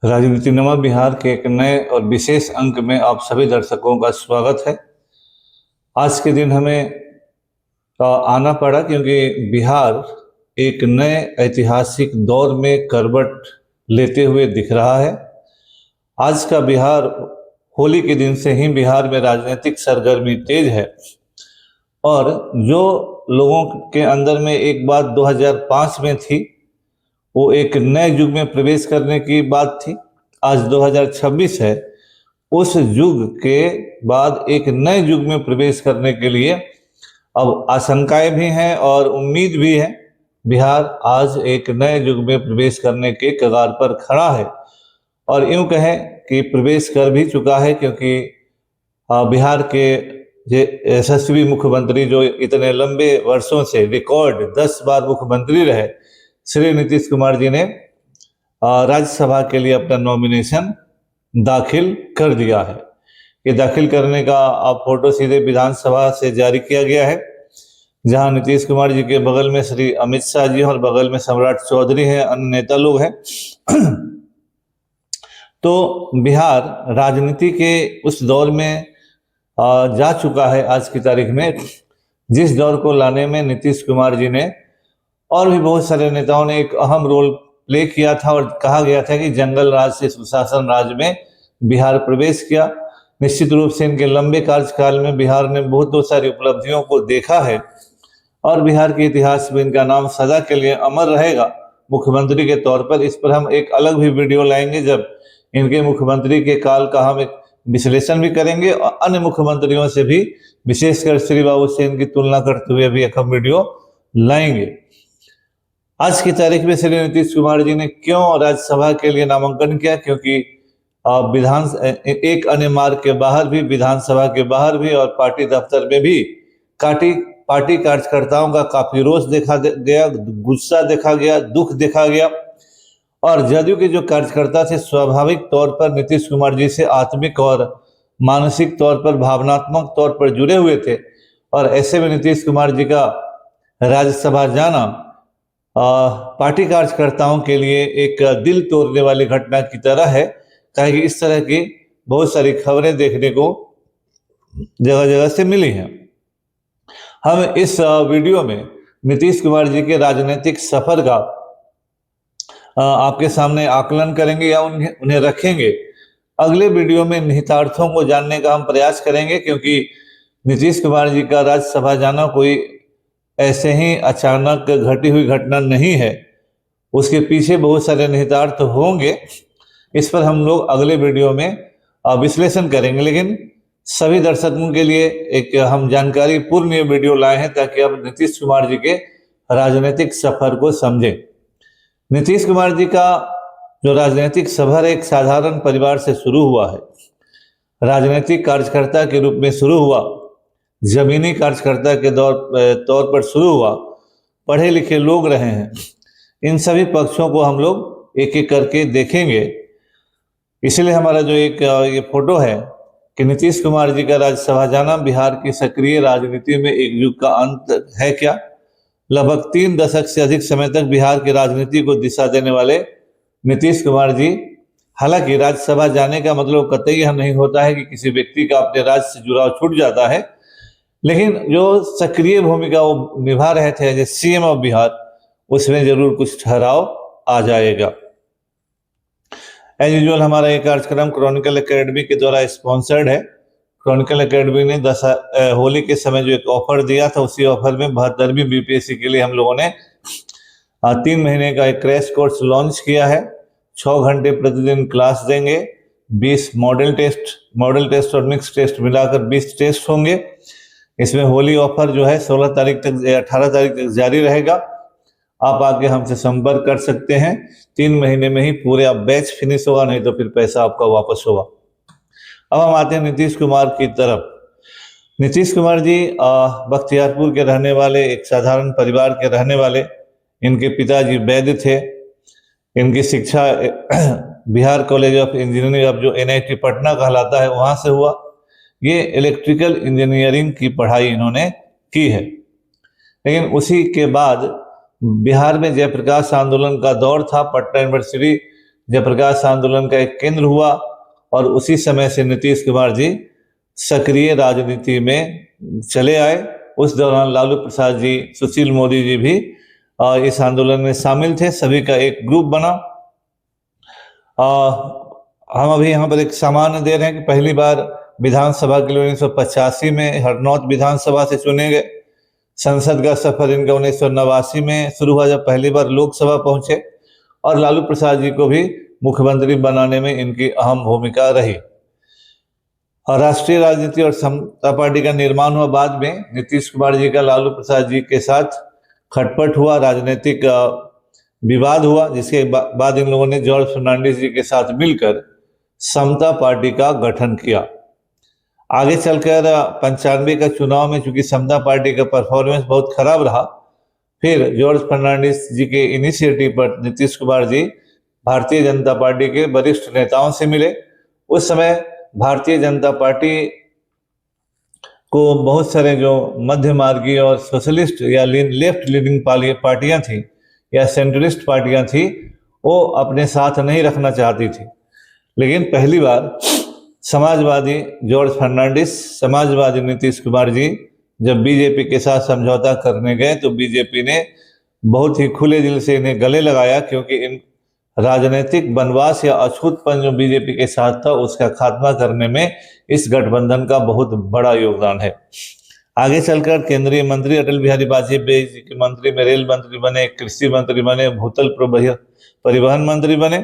राजनीति नमक बिहार के एक नए और विशेष अंक में आप सभी दर्शकों का स्वागत है। आज के दिन हमें आना पड़ा क्योंकि बिहार एक नए ऐतिहासिक दौर में करवट लेते हुए दिख रहा है। आज का बिहार होली के दिन से ही बिहार में राजनीतिक सरगर्मी तेज है और जो लोगों के अंदर में एक बात 2005 में थी वो एक नए युग में प्रवेश करने की बात थी। आज 2026 है, उस युग के बाद एक नए युग में प्रवेश करने के लिए अब आशंकाएं भी हैं और उम्मीद भी है। बिहार आज एक नए युग में प्रवेश करने के कगार पर खड़ा है और यूं कहें कि प्रवेश कर भी चुका है, क्योंकि बिहार के यशस्वी मुख्यमंत्री जो इतने लंबे वर्षों से रिकॉर्ड 10 बार मुख्यमंत्री रहे, श्री नीतीश कुमार जी ने राज्यसभा के लिए अपना नॉमिनेशन दाखिल कर दिया है। ये दाखिल करने का आप फोटो सीधे विधानसभा से जारी किया गया है, जहां नीतीश कुमार जी के बगल में श्री अमित शाह जी और बगल में सम्राट चौधरी हैं, अन्य नेता लोग हैं। तो बिहार राजनीति के उस दौर में जा चुका है आज की तारीख में, जिस दौर को लाने में नीतीश कुमार जी ने और भी बहुत सारे नेताओं ने एक अहम रोल प्ले किया था और कहा गया था कि जंगल राज से सुशासन राज में बिहार प्रवेश किया। निश्चित रूप से इनके लंबे कार्यकाल में बिहार ने बहुत सारी उपलब्धियों को देखा है और बिहार के इतिहास में इनका नाम सदा के लिए अमर रहेगा मुख्यमंत्री के तौर पर। इस पर हम एक अलग भी वीडियो लाएंगे, जब इनके मुख्यमंत्री के काल का हम एक विश्लेषण भी करेंगे और अन्य मुख्यमंत्रियों से भी, विशेषकर श्री बाबू से इनकी तुलना करते हुए भी एक हम वीडियो लाएंगे। आज की तारीख में श्री नीतीश कुमार जी ने क्यों राज्यसभा के लिए नामांकन किया? क्योंकि एक अन्य मार्ग के बाहर भी, विधानसभा के बाहर भी और पार्टी दफ्तर में भी पार्टी कार्यकर्ताओं का काफी रोष देखा गया, गुस्सा देखा गया, दुख देखा गया और जदयू के जो कार्यकर्ता थे स्वाभाविक तौर पर नीतीश कुमार जी से आत्मिक और मानसिक तौर पर, भावनात्मक तौर पर जुड़े हुए थे और ऐसे में नीतीश कुमार जी का राज्यसभा जाना पार्टी कार्यकर्ताओं के लिए एक दिल तोड़ने वाली घटना की तरह है। कहे कि इस तरह की बहुत सारी खबरें देखने को जगह जगह से मिली हैं। हम इस वीडियो में नीतीश कुमार जी के राजनीतिक सफर का आपके सामने आकलन करेंगे या उन्हें रखेंगे। अगले वीडियो में निहितार्थों को जानने का हम प्रयास करेंगे, क्योंकि नीतीश कुमार जी का राज्यसभा जाना कोई ऐसे ही अचानक घटी हुई घटना नहीं है, उसके पीछे बहुत सारे निहितार्थ होंगे। इस पर हम लोग अगले वीडियो में विश्लेषण करेंगे, लेकिन सभी दर्शकों के लिए एक हम जानकारी पूर्ण ये वीडियो लाए हैं ताकि आप नीतीश कुमार जी के राजनीतिक सफर को समझें। नीतीश कुमार जी का जो राजनीतिक सफर एक साधारण परिवार से शुरू हुआ है, राजनीतिक कार्यकर्ता के रूप में शुरू हुआ, जमीनी कार्यकर्ता के तौर पर शुरू हुआ, पढ़े लिखे लोग रहे हैं। इन सभी पक्षों को हम लोग एक एक करके देखेंगे। इसलिए हमारा जो एक ये फोटो है कि नीतीश कुमार जी का राज्यसभा जाना बिहार की सक्रिय राजनीति में एक युग का अंत है क्या? लगभग 3 दशक से अधिक समय तक बिहार की राजनीति को दिशा देने वाले नीतीश कुमार जी, हालांकि राज्यसभा जाने का मतलब कतई यह नहीं होता है कि किसी व्यक्ति का अपने राज्य से जुड़ाव छूट जाता है, लेकिन जो सक्रिय भूमिका वो निभा रहे थे एज सीएम ऑफ बिहार, उसमें जरूर कुछ ठहराव आ जाएगा। एज यूजुअल हमारा ये कार्यक्रम क्रॉनिकल एकेडमी के द्वारा स्पॉन्सर्ड है। क्रॉनिकल एकेडमी ने होली के समय जो एक ऑफर दिया था, उसी ऑफर में 72वीं बीपीएससी के लिए हम लोगों ने 3 महीने का एक क्रैश कोर्स लॉन्च किया है। 6 घंटे प्रतिदिन क्लास देंगे, 20 मॉडल टेस्ट और मिक्स टेस्ट मिलाकर 20 टेस्ट होंगे। इसमें होली ऑफर जो है 16 तारीख तक 18 तारीख तक जारी रहेगा। आप आके हमसे संपर्क कर सकते हैं। 3 महीने में ही पूरे आप बैच फिनिश होगा, नहीं तो फिर पैसा आपका वापस होगा। अब हम आते हैं नीतीश कुमार की तरफ। नीतीश कुमार जी बख्तियारपुर के रहने वाले, एक साधारण परिवार के रहने वाले। इनके पिताजी वैद्य थे। इनकी शिक्षा बिहार कॉलेज ऑफ इंजीनियरिंग, अब जो NIT पटना कहलाता है, वहां से हुआ। ये इलेक्ट्रिकल इंजीनियरिंग की पढ़ाई इन्होंने की है। लेकिन उसी के बाद बिहार में जयप्रकाश आंदोलन का दौर था। पटना यूनिवर्सिटी जयप्रकाश आंदोलन का एक केंद्र हुआ और उसी समय से नीतीश कुमार जी सक्रिय राजनीति में चले आए। उस दौरान लालू प्रसाद जी, सुशील मोदी जी भी इस आंदोलन में शामिल थे। सभी का एक ग्रुप बना। हम अभी यहाँ पर एक सामान्य दे रहे हैं कि पहली बार विधानसभा के लिए 1985 में हरनौत विधानसभा से चुने गए। संसद का सफर इनका 1989 में शुरू हुआ, जब पहली बार लोकसभा पहुंचे, और लालू प्रसाद जी को भी मुख्यमंत्री बनाने में इनकी अहम भूमिका रही। और राष्ट्रीय राजनीति और समता पार्टी का निर्माण हुआ बाद में। नीतीश कुमार जी का लालू प्रसाद जी के साथ खटपट हुआ, राजनीतिक विवाद हुआ, जिसके बाद इन लोगों ने जॉर्ज फर्नांडिस जी के साथ मिलकर समता पार्टी का गठन किया। आगे चलकर 95 का चुनाव में चूंकि समता पार्टी का परफॉर्मेंस बहुत खराब रहा, फिर जॉर्ज फर्नांडिस जी के इनिशिएटिव पर नीतीश कुमार जी भारतीय जनता पार्टी के वरिष्ठ नेताओं से मिले। उस समय भारतीय जनता पार्टी को बहुत सारे जो मध्य मार्गी और सोशलिस्ट या लेफ्ट लीनिंग पार्टियां थी या सेंट्रलिस्ट पार्टियां थी, वो अपने साथ नहीं रखना चाहती थी। लेकिन पहली बार समाजवादी जॉर्ज फर्नांडिस, समाजवादी नीतीश कुमार जी जब बीजेपी के साथ समझौता करने गए तो बीजेपी ने बहुत ही खुले दिल से इन्हें गले लगाया, क्योंकि इन राजनीतिक वनवास या अछूतपन जो बीजेपी के साथ था उसका खात्मा करने में इस गठबंधन का बहुत बड़ा योगदान है। आगे चलकर केंद्रीय मंत्री अटल बिहारी वाजपेयी जी के मंत्री में रेल मंत्री बने, कृषि मंत्री बने, भूतल परिवहन मंत्री बने।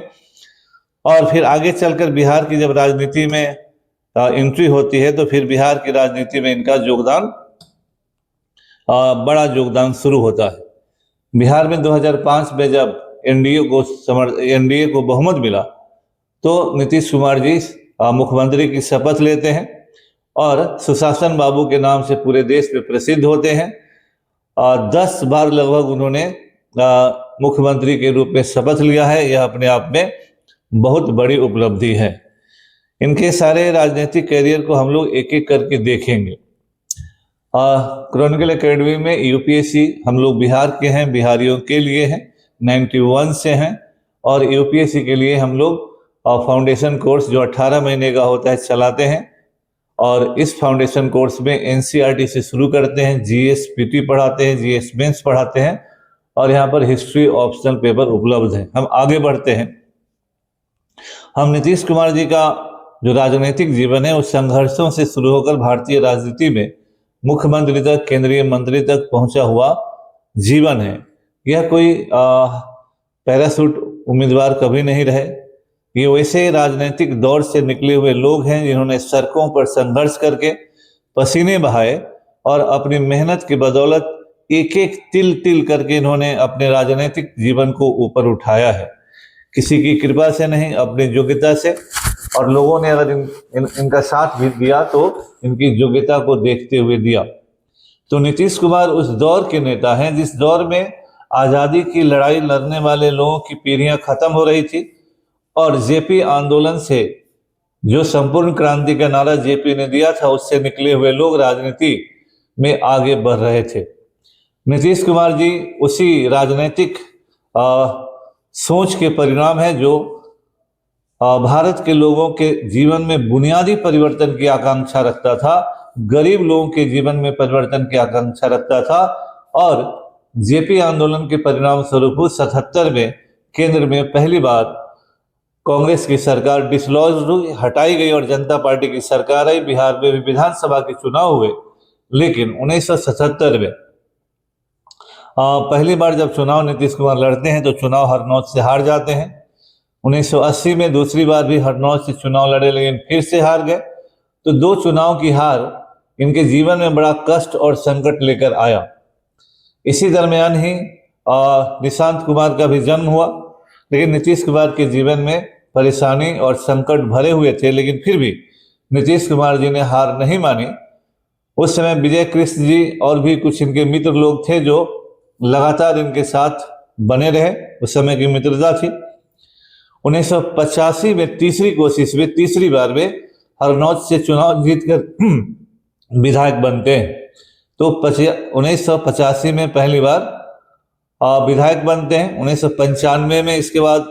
और फिर आगे चलकर बिहार की जब राजनीति में एंट्री होती है तो फिर बिहार की राजनीति में इनका योगदान, बड़ा योगदान शुरू होता है। बिहार में 2005 में जब एनडीए को बहुमत मिला तो नीतीश कुमार जी मुख्यमंत्री की शपथ लेते हैं और सुशासन बाबू के नाम से पूरे देश में प्रसिद्ध होते हैं। 10 बार लगभग उन्होंने मुख्यमंत्री के रूप में शपथ लिया है। यह अपने आप में बहुत बड़ी उपलब्धि है। इनके सारे राजनीतिक कैरियर को हम लोग एक एक करके देखेंगे। क्रॉनिकल एकेडमी में यूपीएससी हम लोग बिहार के हैं, बिहारियों के लिए हैं, 91 से हैं। और यूपीएससी के लिए हम लोग फाउंडेशन कोर्स जो 18 महीने का होता है चलाते हैं। और इस फाउंडेशन कोर्स में एनसीईआरटी से शुरू करते हैं, जीएस पीटी पढ़ाते हैं, जीएस मेंस पढ़ाते हैं, और यहाँ पर हिस्ट्री ऑप्शनल पेपर उपलब्ध है। हम आगे बढ़ते हैं। हम नीतीश कुमार जी का जो राजनीतिक जीवन है उस संघर्षों से शुरू होकर भारतीय राजनीति में मुख्यमंत्री तक, केंद्रीय मंत्री तक पहुंचा हुआ जीवन है। यह कोई पैराशूट उम्मीदवार कभी नहीं रहे। ये वैसे राजनीतिक दौर से निकले हुए लोग हैं जिन्होंने सड़कों पर संघर्ष करके पसीने बहाए और अपनी मेहनत की बदौलत एक एक तिल तिल करके इन्होंने अपने राजनीतिक जीवन को ऊपर उठाया है। किसी की कृपा से नहीं, अपनी योग्यता से। और लोगों ने अगर इनका साथ भी दिया तो इनकी योग्यता को देखते हुए दिया। तो नीतीश कुमार उस दौर के नेता हैं जिस दौर में आज़ादी की लड़ाई लड़ने वाले लोगों की पीढ़ियां खत्म हो रही थी और जेपी आंदोलन से जो संपूर्ण क्रांति का नारा जेपी ने दिया था उससे निकले हुए लोग राजनीति में आगे बढ़ रहे थे। नीतीश कुमार जी उसी राजनीतिक सोच के परिणाम है जो भारत के लोगों के जीवन में बुनियादी परिवर्तन की आकांक्षा रखता था, गरीब लोगों के जीवन में परिवर्तन की आकांक्षा रखता था। और जेपी आंदोलन के परिणाम स्वरूप 77 में केंद्र में पहली बार कांग्रेस की सरकार डिसलॉज हुई, हटाई गई और जनता पार्टी की सरकार आई। बिहार में भी विधानसभा के चुनाव हुए, लेकिन 1977 में पहली बार जब चुनाव नीतीश कुमार लड़ते हैं तो चुनाव हरनौत से हार जाते हैं। 1980 में दूसरी बार भी हरनौत से चुनाव लड़े, लेकिन फिर से हार गए। तो 2 चुनाव की हार इनके जीवन में बड़ा कष्ट और संकट लेकर आया। इसी दरमियान ही निशांत कुमार का भी जन्म हुआ, लेकिन नीतीश कुमार के जीवन में परेशानी और संकट भरे हुए थे, लेकिन फिर भी नीतीश कुमार जी ने हार नहीं मानी। उस समय विजय कृष्ण जी और भी कुछ इनके मित्र लोग थे जो लगातार इनके साथ बने रहे, उस समय की मित्रता थी। 1985 में तीसरी कोशिश में, तीसरी बार में हरनौत से चुनाव जीतकर विधायक बनते हैं। तो 1985 में पहली बार विधायक बनते हैं। 1995 में इसके बाद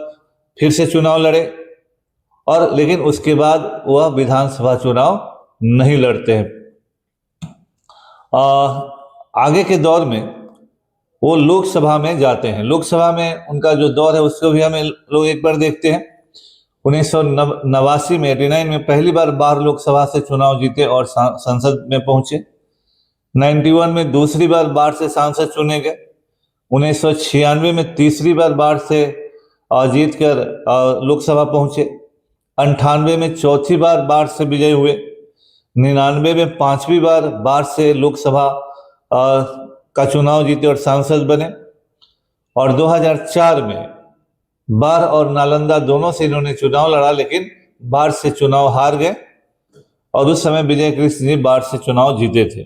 फिर से चुनाव लड़े, और लेकिन उसके बाद वह विधानसभा चुनाव नहीं लड़ते हैं। आगे के दौर में वो लोकसभा में जाते हैं। लोकसभा में उनका जो दौर है उसको भी हम लोग एक बार देखते हैं। 1989 में 89 में पहली बार बाहर लोकसभा से चुनाव जीते और संसद में पहुंचे। 91 में दूसरी बार बाहर से सांसद चुने गए। 1996 में तीसरी बार बाहर से जीत कर लोकसभा पहुंचे। 98 में चौथी बार बाहर से विजयी हुए। 99 में पांचवी बार बाहर से लोकसभा का चुनाव जीते और सांसद बने। और 2004 में बाढ़ और नालंदा दोनों से इन्होंने चुनाव लड़ा, लेकिन बाढ़ से चुनाव हार गए और उस समय विजय कृष्ण जी बाढ़ से चुनाव जीते थे।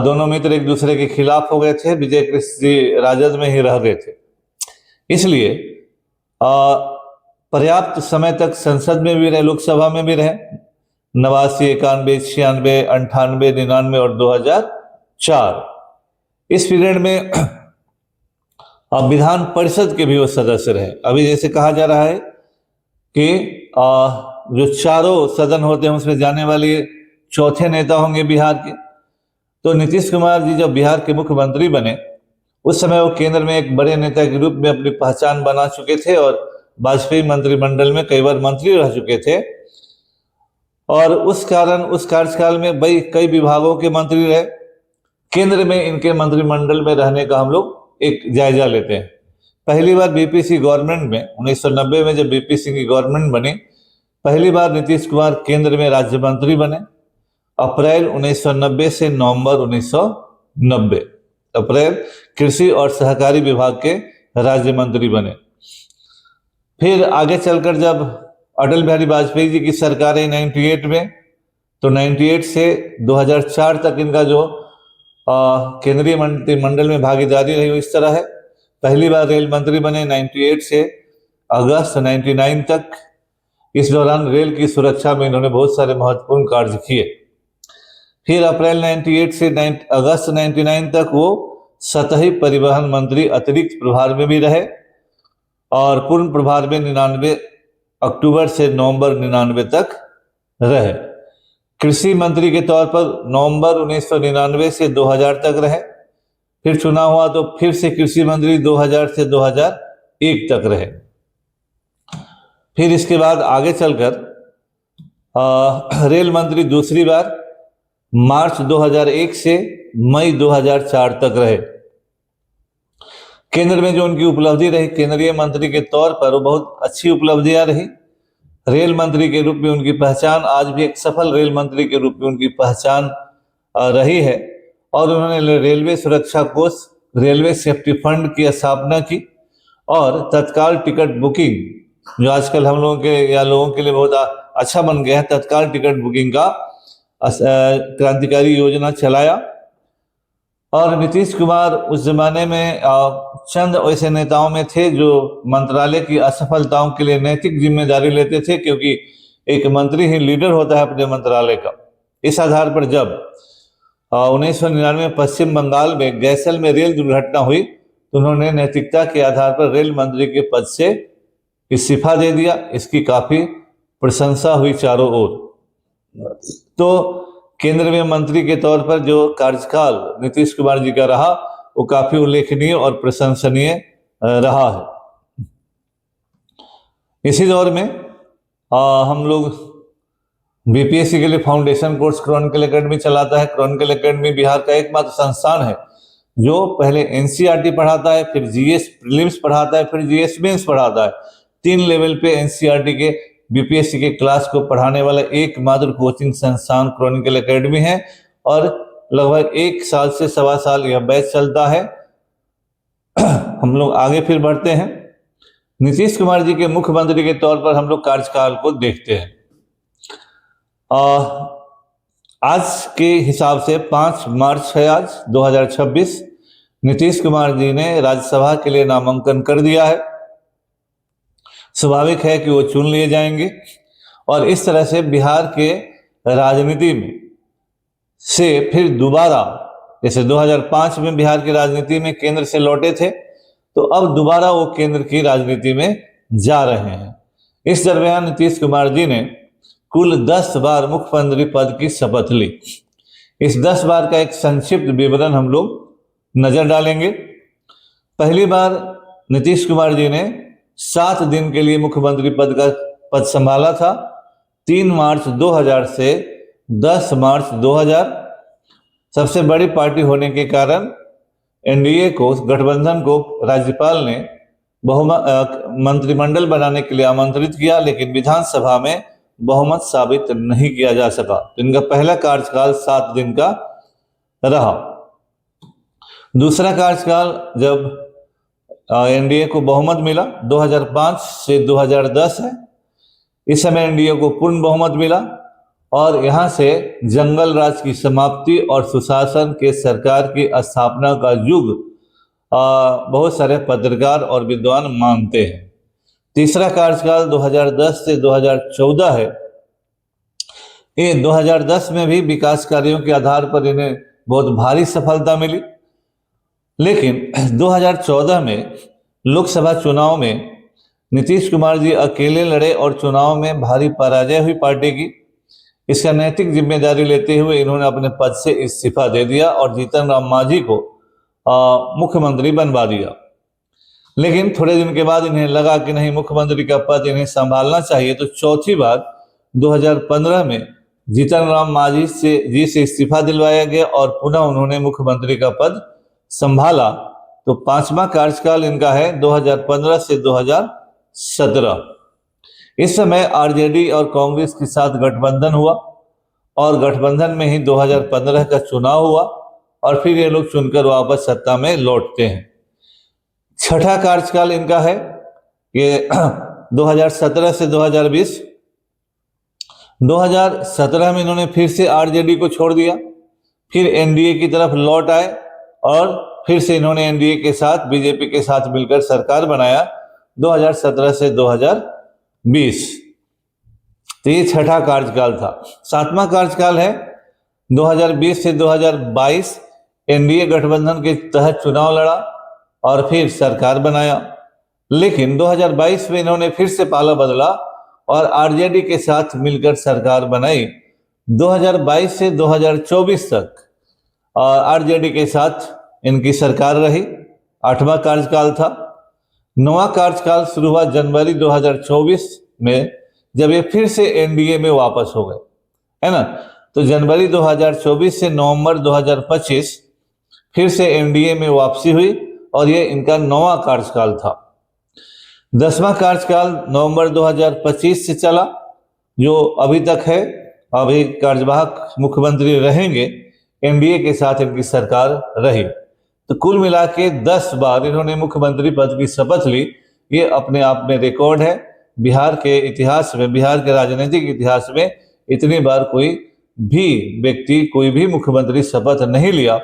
दोनों मित्र एक दूसरे के खिलाफ हो गए थे। विजय कृष्ण जी राजद में ही रह गए थे। इसलिए पर्याप्त समय तक संसद में भी रहे, लोकसभा में भी रहे। 89, 91, 96, 98, 99 और 2004। इस पीरियड में विधान परिषद के भी वो सदस्य रहे। अभी जैसे कहा जा रहा है कि जो चारों सदन होते हैं उसमें जाने वाले चौथे नेता होंगे बिहार के। तो नीतीश कुमार जी जब बिहार के मुख्यमंत्री बने उस समय वो केंद्र में एक बड़े नेता के रूप में अपनी पहचान बना चुके थे और वाजपेयी मंत्रिमंडल में कई बार मंत्री रह चुके थे। और उस कारण उस कार्यकाल में कई विभागों के मंत्री रहे। केंद्र में इनके मंत्रिमंडल में रहने का हम लोग एक जायजा लेते हैं। पहली बार बीपीसी गवर्नमेंट में 1990 में जब बीपीसी की गवर्नमेंट बनी, पहली बार नीतीश कुमार केंद्र में राज्य मंत्री बने। अप्रैल 1990 से नवंबर 1990 अप्रैल कृषि और सहकारी विभाग के राज्य मंत्री बने। फिर आगे चलकर जब अटल बिहारी वाजपेयी जी की सरकार है 98 में, तो 98 से 2004 तक इनका जो केंद्रीय मंत्रिमंडल में भागीदारी रही वो इस तरह है। पहली बार रेल मंत्री बने 98 से अगस्त 99 तक। इस दौरान रेल की सुरक्षा में इन्होंने बहुत सारे महत्वपूर्ण कार्य किए। फिर अप्रैल 98 से अगस्त 99 तक वो सतही परिवहन मंत्री अतिरिक्त प्रभार में भी रहे और पूर्ण प्रभार में 99 अक्टूबर से नवंबर 99 तक रहे। कृषि मंत्री के तौर पर नवंबर 1999 से 2000 तक रहे। फिर चुनाव हुआ तो फिर से कृषि मंत्री 2000 से 2001 तक रहे। फिर इसके बाद आगे चलकर रेल मंत्री दूसरी बार मार्च 2001 से मई 2004 तक रहे। केंद्र में जो उनकी उपलब्धि रही केंद्रीय मंत्री के तौर पर, वो बहुत अच्छी उपलब्धियां रही। रेल मंत्री के रूप में उनकी पहचान आज भी एक सफल रेल मंत्री के रूप में उनकी पहचान रही है। और उन्होंने रेलवे सुरक्षा कोष, रेलवे सेफ्टी फंड की स्थापना की और तत्काल टिकट बुकिंग, जो आजकल हम लोगों के या लोगों के लिए बहुत अच्छा बन गया है, तत्काल टिकट बुकिंग का क्रांतिकारी योजना चलाया। और नीतीश कुमार उस जमाने में चंद ऐसे नेताओं में थे जो मंत्रालय की असफलताओं के लिए नैतिक जिम्मेदारी लेते थे, क्योंकि एक मंत्री ही लीडर होता है अपने मंत्रालय का। इस आधार पर जब 1999 पश्चिम बंगाल में गैसल में रेल दुर्घटना हुई तो उन्होंने नैतिकता के आधार पर रेल मंत्री के पद से इस्तीफा दे दिया। इसकी काफी प्रशंसा हुई चारों ओर। तो केंद्र में मंत्री के तौर पर जो कार्यकाल नीतीश कुमार जी का रहा वो काफी उल्लेखनीय और प्रशंसनीय रहा है। इसी दौर में हम लोग बीपीएससी के लिए फाउंडेशन कोर्स क्रॉनिकल एकेडमी चलाता है। क्रॉनिकल एकेडमी बिहार का एकमात्र संस्थान है जो पहले एनसीईआरटी पढ़ाता है, फिर जीएस प्रीलिम्स पढ़ाता है, फिर जीएस मेंस पढ़ाता है। 3 लेवल पे एनसीईआरटी के बीपीएससी के क्लास को पढ़ाने वाला एकमात्र कोचिंग संस्थान क्रॉनिकल एकेडमी है और लगभग 1 साल से 1.25 साल यह बैच चलता है। हम लोग आगे फिर बढ़ते हैं। नीतीश कुमार जी के मुख्यमंत्री के तौर पर हम लोग कार्यकाल को देखते हैं। आज के हिसाब से 5 मार्च है आज 2026। नीतीश कुमार जी ने राज्यसभा के लिए नामांकन कर दिया है। स्वाभाविक है कि वो चुन लिए जाएंगे और इस तरह से बिहार के राजनीति में से फिर दोबारा, जैसे 2005 में बिहार की राजनीति में केंद्र से लौटे थे, तो अब दोबारा वो केंद्र की राजनीति में जा रहे हैं। इस दरमियान नीतीश कुमार जी ने कुल 10 बार मुख्यमंत्री पद की शपथ ली। इस 10 बार का एक संक्षिप्त विवरण हम लोग नजर डालेंगे। पहली बार नीतीश कुमार जी ने 7 दिन के लिए मुख्यमंत्री पद संभाला था, 3 मार्च 2000 से 10 मार्च 2000। सबसे बड़ी पार्टी होने के कारण एनडीए को, गठबंधन को राज्यपाल ने मंत्रिमंडल बनाने के लिए आमंत्रित किया, लेकिन विधानसभा में बहुमत साबित नहीं किया जा सका। तो इनका पहला कार्यकाल 7 दिन का रहा। दूसरा कार्यकाल जब एनडीए को बहुमत मिला 2005 से 2010 है। इस समय एनडीए को पूर्ण बहुमत मिला और यहां से जंगल राज की समाप्ति और सुशासन के सरकार की स्थापना का युग बहुत सारे पत्रकार और विद्वान मानते हैं। तीसरा कार्यकाल 2010 से 2014 है। ये 2010 में भी विकास कार्यों के आधार पर इन्हें बहुत भारी सफलता मिली, लेकिन 2014 में लोकसभा चुनाव में नीतीश कुमार जी अकेले लड़े और चुनाव में भारी पराजय हुई पार्टी की। इसका नैतिक जिम्मेदारी लेते हुए इन्होंने अपने पद से इस्तीफा दे दिया और जीतन राम मांझी को मुख्यमंत्री बनवा दिया। लेकिन थोड़े दिन के बाद इन्हें लगा कि नहीं, मुख्यमंत्री का पद इन्हें संभालना चाहिए, तो चौथी बार 2015 में जीतन राम मांझी से इस्तीफा दिलवाया गया और पुनः उन्होंने मुख्यमंत्री का पद संभाला। तो 5वां कार्यकाल इनका है 2015 से 2017। इस समय आरजेडी और कांग्रेस के साथ गठबंधन हुआ और गठबंधन में ही 2015 का चुनाव हुआ और फिर ये लोग चुनकर वापस सत्ता में लौटते हैं। छठा कार्यकाल इनका है ये 2017 से 2020। 2017 में इन्होंने फिर से आरजेडी को छोड़ दिया, फिर एनडीए की तरफ लौट आए और फिर से इन्होंने एनडीए के साथ, बीजेपी के साथ मिलकर सरकार बनाया 2017 से 2020। तो ये छठा कार्यकाल था। 7वां कार्यकाल है 2020 से 2022। एनडीए गठबंधन के तहत चुनाव लड़ा और फिर सरकार बनाया, लेकिन 2022 में इन्होंने फिर से पाला बदला और आरजेडी के साथ मिलकर सरकार बनाई। 2022 से 2024 तक आरजेडी के साथ इनकी सरकार रही। 8वां कार्यकाल था। 9वां कार्यकाल शुरू हुआ जनवरी 2024 में, जब ये फिर से एनडीए में वापस हो गए, है ना। तो जनवरी 2024 से नवंबर 2025 फिर से एनडीए में वापसी हुई और ये इनका 9वां कार्यकाल था। 10वां कार्यकाल नवंबर 2025 से चला, जो अभी तक है। अभी कार्यवाहक मुख्यमंत्री रहेंगे, एनडीए के साथ इनकी सरकार रही। तो कुल मिला के 10 बार इन्होंने मुख्यमंत्री पद की शपथ ली। ये अपने आप में रिकॉर्ड है बिहार के इतिहास में, बिहार के राजनीतिक इतिहास में इतनी बार कोई भी व्यक्ति, कोई भी मुख्यमंत्री शपथ नहीं लिया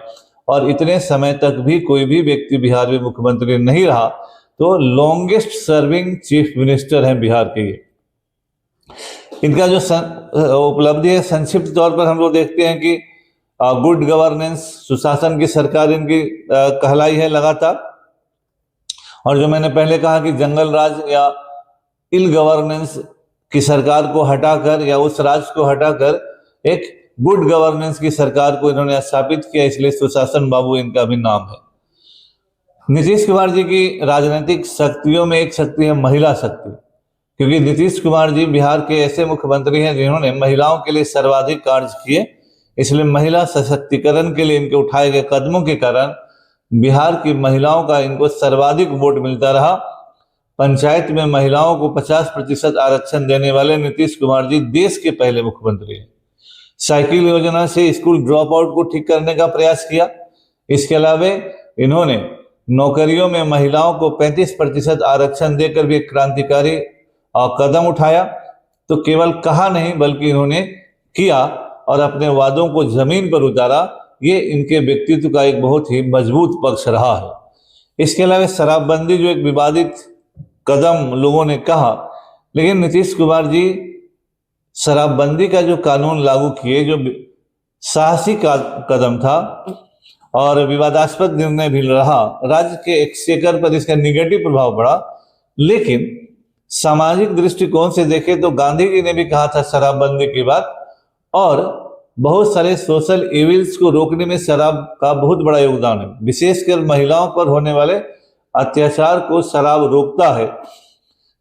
और इतने समय तक भी कोई भी व्यक्ति बिहार में मुख्यमंत्री नहीं रहा। तो लॉन्गेस्ट सर्विंग चीफ मिनिस्टर हैं बिहार के ये। इनका जो उपलब्धि है संक्षिप्त तौर पर हम लोग देखते हैं कि गुड गवर्नेंस, सुशासन की सरकार इनकी कहलाई है लगातार। और जो मैंने पहले कहा कि जंगल राज या इल गवर्नेंस की सरकार को हटाकर या उस राज को हटाकर एक गुड गवर्नेंस की सरकार को इन्होंने स्थापित किया, इसलिए सुशासन बाबू इनका भी नाम है। नीतीश कुमार जी की राजनीतिक शक्तियों में एक शक्ति है महिला शक्ति, क्योंकि नीतीश कुमार जी बिहार के ऐसे मुख्यमंत्री हैं जिन्होंने महिलाओं के लिए सर्वाधिक कार्य किए। इसलिए महिला सशक्तिकरण के लिए इनके उठाए गए कदमों के कारण बिहार की महिलाओं का इनको सर्वाधिक वोट मिलता रहा। पंचायत में महिलाओं को 50% आरक्षण देने वाले नीतीश कुमार जी देश के पहले मुख्यमंत्री हैं। साइकिल योजना से स्कूल ड्रॉप आउट को ठीक करने का प्रयास किया। इसके अलावा इन्होंने नौकरियों में महिलाओं को 35% आरक्षण देकर भी एक क्रांतिकारी कदम उठाया। तो केवल कहा नहीं बल्कि इन्होंने किया और अपने वादों को जमीन पर उतारा। ये इनके व्यक्तित्व का एक बहुत ही मजबूत पक्ष रहा है। इसके अलावा शराबबंदी जो एक विवादित कदम लोगों ने कहा, लेकिन नीतीश कुमार जी शराबबंदी का जो कानून लागू किए, जो साहसी कदम था और विवादास्पद निर्णय भी रहा, राज्य के एक्सचेकर पर इसका निगेटिव प्रभाव पड़ा, लेकिन सामाजिक दृष्टिकोण से देखें तो गांधी जी ने भी कहा था शराबबंदी की बात, और बहुत सारे सोशल इविल्स को रोकने में शराब का बहुत बड़ा योगदान है। विशेषकर महिलाओं पर होने वाले अत्याचार को शराब रोकता है,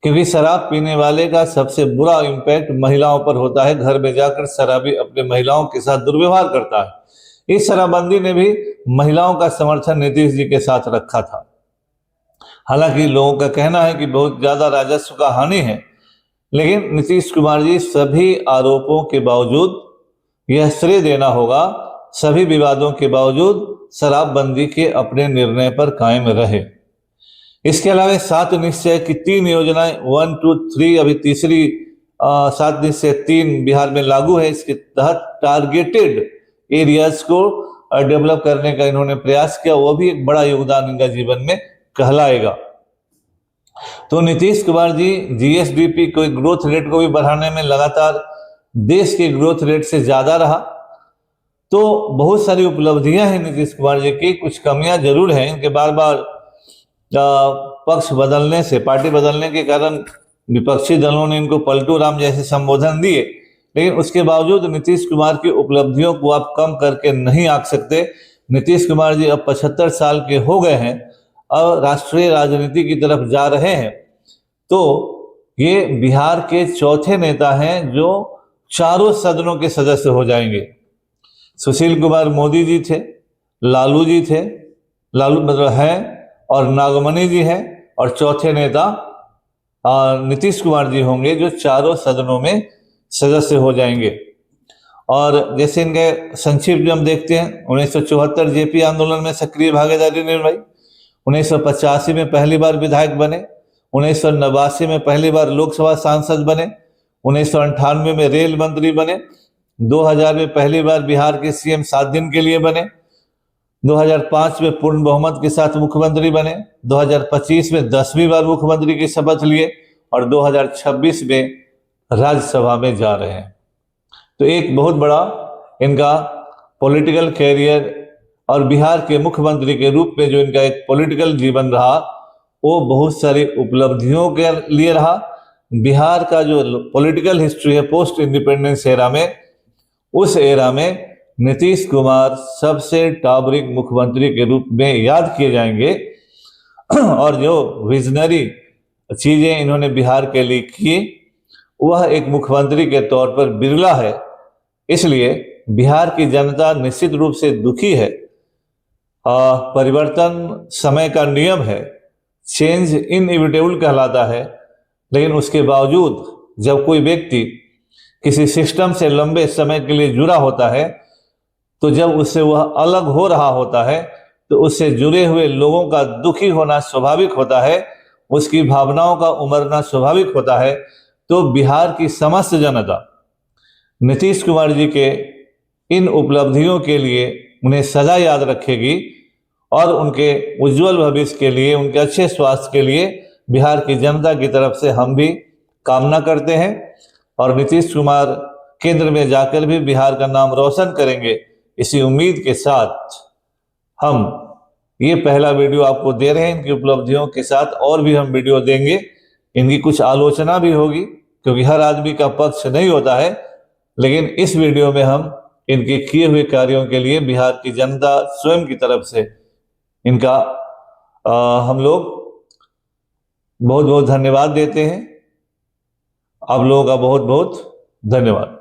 क्योंकि शराब पीने वाले का सबसे बुरा इम्पैक्ट महिलाओं पर होता है। घर में जाकर शराबी अपने महिलाओं के साथ दुर्व्यवहार करता है। इस शराबबंदी ने भी महिलाओं का समर्थन नीतीश जी के साथ रखा था। हालांकि लोगों का कहना है कि बहुत ज्यादा राजस्व का हानि है, लेकिन नीतीश कुमार जी सभी आरोपों के बावजूद, यह श्रेय देना होगा, सभी विवादों के बावजूद शराबबंदी के अपने निर्णय पर कायम रहे। इसके अलावा 7 निश्चय की 3 योजनाएं 1, 2, 3, अभी तीसरी 7 निश्चय 3 बिहार में लागू है। इसके तहत टारगेटेड एरियाज को डेवलप करने का इन्होंने प्रयास किया, वो भी एक बड़ा योगदान इनका जीवन में कहलाएगा। तो नीतीश कुमार जी जीएसडीपी को, ग्रोथ रेट को भी बढ़ाने में लगातार देश के ग्रोथ रेट से ज्यादा रहा। तो बहुत सारी उपलब्धियां हैं नीतीश कुमार जी की, कुछ कमियां जरूर हैं। इनके बार बार पक्ष बदलने से, पार्टी बदलने के कारण विपक्षी दलों ने इनको पलटू राम जैसे संबोधन दिए, लेकिन उसके बावजूद नीतीश कुमार की उपलब्धियों को आप कम करके नहीं आंक सकते। नीतीश कुमार जी अब 75 साल के हो गए हैं, अब राष्ट्रीय राजनीति की तरफ जा रहे हैं। तो ये बिहार के चौथे नेता हैं जो चारों सदनों के सदस्य हो जाएंगे। सुशील कुमार मोदी जी थे, लालू जी थे, लालू मतलब हैं, और नागमणि जी हैं, और चौथे नेता नीतीश कुमार जी होंगे जो चारों सदनों में सदस्य हो जाएंगे। और जैसे इनके संक्षिप्त में हम देखते हैं, 1974 जेपी आंदोलन में सक्रिय भागीदारी निभाई, 1985 में पहली बार विधायक बने, 1989 में पहली बार लोकसभा सांसद बने, 1998 में रेल मंत्री बने, 2000 में पहली बार बिहार के सीएम 7 दिन के लिए बने, 2005 में पूर्ण बहुमत के साथ मुख्यमंत्री बने, 2025 में 10वीं बार मुख्यमंत्री की शपथ लिए, और 2026 में राज्यसभा में जा रहे हैं। तो एक बहुत बड़ा इनका पॉलिटिकल कैरियर और बिहार के मुख्यमंत्री के रूप में जो इनका एक पॉलिटिकल जीवन रहा, वो बहुत सारी उपलब्धियों के लिए रहा। बिहार का जो पॉलिटिकल हिस्ट्री है पोस्ट इंडिपेंडेंस एरा में, उस एरा में नीतीश कुमार सबसे टॉपरिंग मुख्यमंत्री के रूप में याद किए जाएंगे। और जो विजनरी चीजें इन्होंने बिहार के लिए की, वह एक मुख्यमंत्री के तौर पर बिरला है। इसलिए बिहार की जनता निश्चित रूप से दुखी है। परिवर्तन समय का नियम है, चेंज इनएविटेबल कहलाता है, लेकिन उसके बावजूद जब कोई व्यक्ति किसी सिस्टम से लंबे समय के लिए जुड़ा होता है, तो जब उससे वह अलग हो रहा होता है, तो उससे जुड़े हुए लोगों का दुखी होना स्वाभाविक होता है, उसकी भावनाओं का उमड़ना स्वाभाविक होता है। तो बिहार की समस्त जनता नीतीश कुमार जी के इन उपलब्धियों के लिए उन्हें सदा याद रखेगी, और उनके उज्जवल भविष्य के लिए, उनके अच्छे स्वास्थ्य के लिए बिहार की जनता की तरफ से हम भी कामना करते हैं। और नीतीश कुमार केंद्र में जाकर भी बिहार का नाम रोशन करेंगे, इसी उम्मीद के साथ हम ये पहला वीडियो आपको दे रहे हैं। इनकी उपलब्धियों के साथ और भी हम वीडियो देंगे, इनकी कुछ आलोचना भी होगी, क्योंकि हर आदमी का पक्ष नहीं होता है। लेकिन इस वीडियो में हम इनके किए हुए कार्यों के लिए बिहार की जनता स्वयं की तरफ से इनका हम लोग बहुत बहुत धन्यवाद देते हैं। आप लोगों का बहुत बहुत धन्यवाद।